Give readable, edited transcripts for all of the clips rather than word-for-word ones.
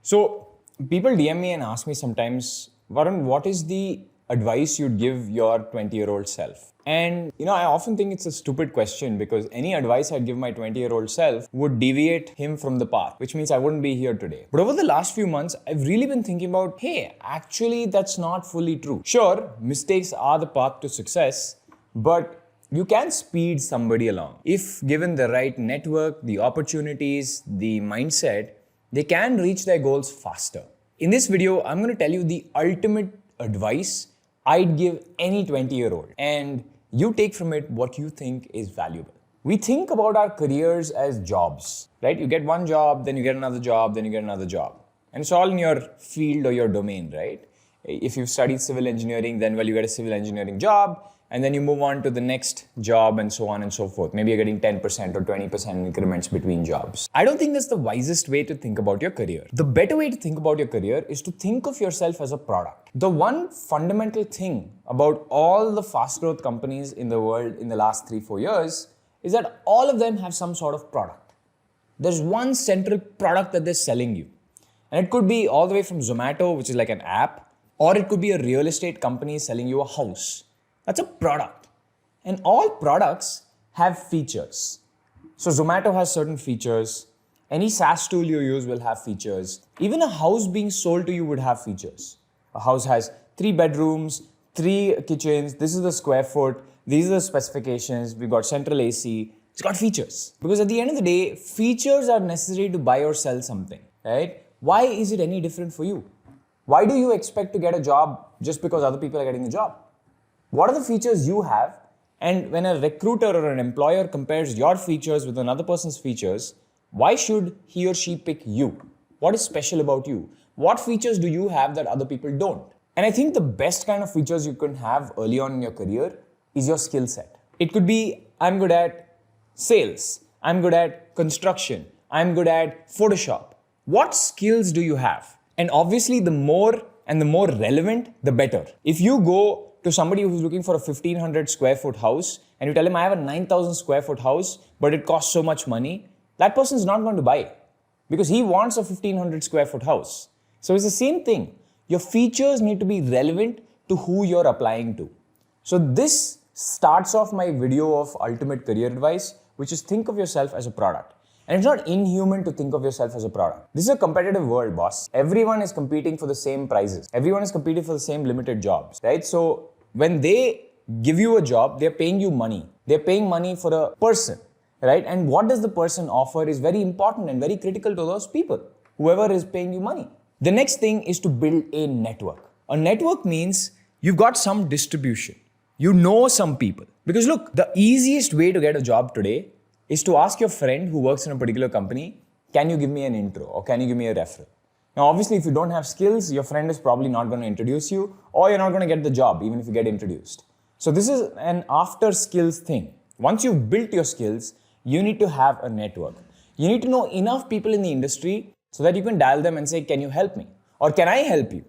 So people DM me and ask me sometimes, Varun, what is the advice you'd give your 20-year-old self? And I often think it's a stupid question because any advice I'd give my 20-year-old self would deviate him from the path, which means I wouldn't be here today. But over the last few months, I've really been thinking about, hey, actually that's not fully true. Sure, mistakes are the path to success, but you can speed somebody along. If given the right network, the opportunities, the mindset, they can reach their goals faster. In this video, I'm going to tell you the ultimate advice I'd give any 20-year-old, and you take from it what you think is valuable. We think about our careers as jobs, right? You get one job, then you get another job, then you get another job. And it's all in your field or your domain, right? If you've studied civil engineering, then you get a civil engineering job, and then you move on to the next job and so on and so forth. Maybe you're getting 10% or 20% increments between jobs. I don't think that's the wisest way to think about your career. The better way to think about your career is to think of yourself as a product. The one fundamental thing about all the fast growth companies in the world in the last 3-4 years is that all of them have some sort of product. There's one central product that they're selling you. And it could be all the way from Zomato, which is like an app, or it could be a real estate company selling you a house. That's a product. And all products have features. So Zomato has certain features. Any SaaS tool you use will have features. Even a house being sold to you would have features. A house has 3 bedrooms, 3 kitchens. This is the square foot. These are the specifications. We've got central AC. It's got features. Because at the end of the day, features are necessary to buy or sell something, right? Why is it any different for you? Why do you expect to get a job just because other people are getting the job? What are the features you have? And when a recruiter or an employer compares your features with another person's features, why should he or she pick you? What is special about you? What features do you have that other people don't? And I think the best kind of features you can have early on in your career is your skill set. It could be, I'm good at sales. I'm good at construction. I'm good at Photoshop. What skills do you have? And obviously the more relevant, the better. If you go to somebody who's looking for a 1500 square foot house and you tell him I have a 9000 square foot house, but it costs so much money, that person's not going to buy it because he wants a 1500 square foot house. So it's the same thing. Your features need to be relevant to who you're applying to. So this starts off my video of ultimate career advice, which is think of yourself as a product. And it's not inhuman to think of yourself as a product. This is a competitive world, boss. Everyone is competing for the same prizes. Everyone is competing for the same limited jobs, right? So when they give you a job, they're paying you money. They're paying money for a person, right? And what does the person offer is very important and very critical to those people, whoever is paying you money. The next thing is to build a network. A network means you've got some distribution. You know some people. Because look, the easiest way to get a job today is to ask your friend who works in a particular company, can you give me an intro or can you give me a referral? Now, obviously, if you don't have skills, your friend is probably not going to introduce you or you're not going to get the job even if you get introduced. So this is an after skills thing. Once you've built your skills, you need to have a network. You need to know enough people in the industry so that you can dial them and say, can you help me? Or can I help you?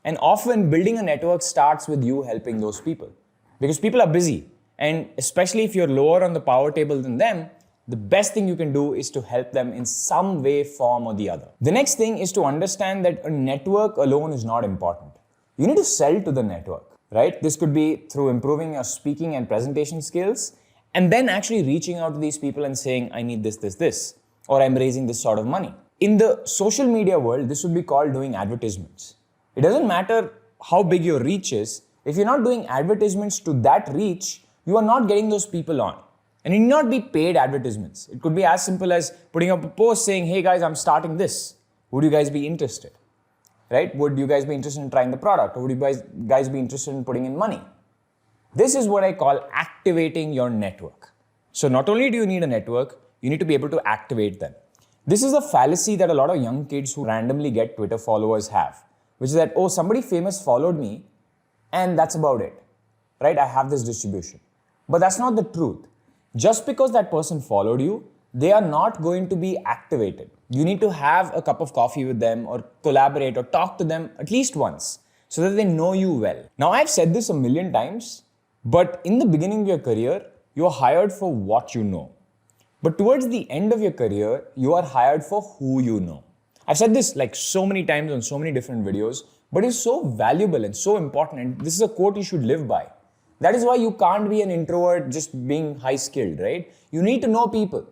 And often building a network starts with you helping those people because people are busy. And especially if you're lower on the power table than them, the best thing you can do is to help them in some way, form or the other. The next thing is to understand that a network alone is not important. You need to sell to the network, right? This could be through improving your speaking and presentation skills and then actually reaching out to these people and saying, I need this, or I'm raising this sort of money. In the social media world, this would be called doing advertisements. It doesn't matter how big your reach is. If you're not doing advertisements to that reach, you are not getting those people on. And it need not be paid advertisements. It could be as simple as putting up a post saying, hey guys, I'm starting this. Would you guys be interested? Right? Would you guys be interested in trying the product? Or would you guys be interested in putting in money? This is what I call activating your network. So not only do you need a network, you need to be able to activate them. This is a fallacy that a lot of young kids who randomly get Twitter followers have, which is that, oh, somebody famous followed me and that's about it. Right? I have this distribution. But that's not the truth. Just because that person followed you, they are not going to be activated. You need to have a cup of coffee with them or collaborate or talk to them at least once so that they know you well. Now, I've said this a million times, but in the beginning of your career, you are hired for what you know. But towards the end of your career, you are hired for who you know. I've said this like so many times on so many different videos, but it's so valuable and so important. And this is a quote you should live by. That is why you can't be an introvert just being high skilled, right? You need to know people.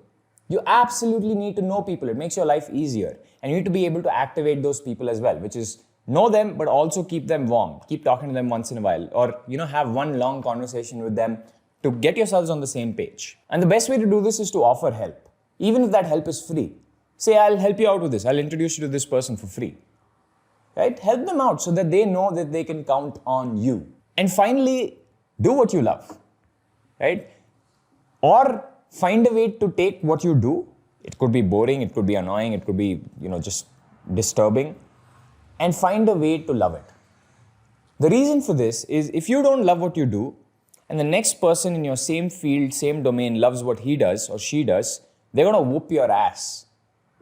You absolutely need to know people. It makes your life easier. And you need to be able to activate those people as well, which is know them, but also keep them warm. Keep talking to them once in a while, or have one long conversation with them to get yourselves on the same page. And the best way to do this is to offer help, even if that help is free. Say, I'll help you out with this. I'll introduce you to this person for free. Right? Help them out so that they know that they can count on you. And finally, do what you love. Right? Or find a way to take what you do. It could be boring, it could be annoying, it could be, just disturbing. And find a way to love it. The reason for this is if you don't love what you do, and the next person in your same field, same domain loves what he does or she does, they're going to whoop your ass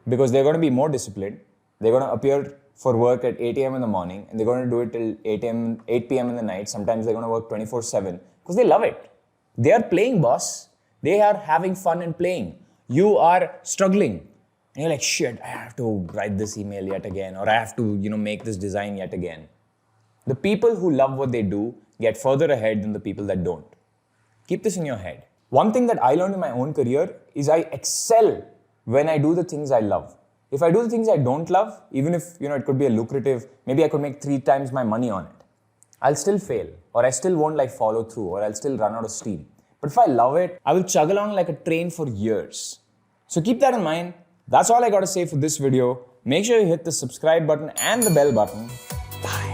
because they're going to be more disciplined. They're going to appear for work at 8 a.m. in the morning and they're going to do it till 8 p.m. in the night. Sometimes they're going to work 24/7 because they love it. They are playing, boss. They are having fun and playing. You are struggling. And you're like, shit, I have to write this email yet again, or I have to, make this design yet again. The people who love what they do get further ahead than the people that don't. Keep this in your head. One thing that I learned in my own career is I excel when I do the things I love. If I do the things I don't love, even if, it could be a lucrative, maybe I could make 3 times my money on it, I'll still fail, or I still won't follow through, or I'll still run out of steam. But if I love it, I will chug along like a train for years. So keep that in mind. That's all I got to say for this video. Make sure you hit the subscribe button and the bell button. Bye.